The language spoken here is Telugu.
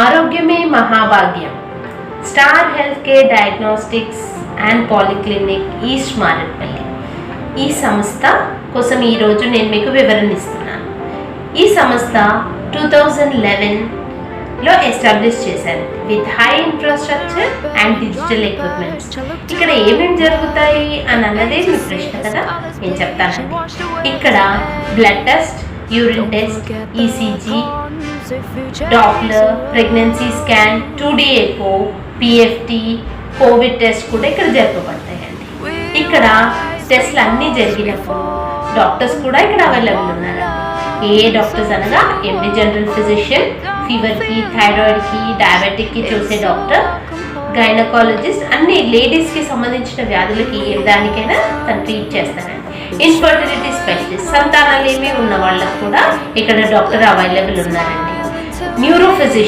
ఆరోగ్యమే మహాభాగ్యం. Star health care diagnostics and polyclinic east Marredpally. ఈ సంస్థ కోసం ఈరోజు నేను మీకు వివరణ ఇస్తున్నాను. ఈ సంస్థ 2011లో ఎస్టాబ్లిష్ చేశారు with high infrastructure and digital equipments. ఇక్కడ ఏమేమి జరుగుతాయి అని అన్నదే మీ ప్రశ్న కదా, నేను చెప్తానండి. ఇక్కడ blood test, urine test, ECG, Doppler, pregnancy scan, 2D echo, PFT, Covid test కూడా ఇక్కడ జరపబడతాయండి. ఇక్కడ టెస్ట్లు అన్నీ జరిగినప్పుడు డాక్టర్స్ కూడా ఇక్కడ అవైలబుల్ ఉన్నారండి. ఏ డాక్టర్స్ అనగా ఎండి జనరల్ ఫిజిషియన్, ఫీవర్కి, థైరాయిడ్కి, డయాబెటిక్కి చూసే డాక్టర్, గైనకాలజిస్ట్, అన్ని లేడీస్కి సంబంధించిన వ్యాధులకి ఏ దానికైనా తను ట్రీట్ చేస్తారండి. ఇన్ఫర్టిలిటీ స్పెషలిస్ట్, సంతానాలు ఏమీ ఉన్న వాళ్ళకు కూడా ఇక్కడ డాక్టర్ అవైలబుల్ ఉన్నారండి. Neuro physician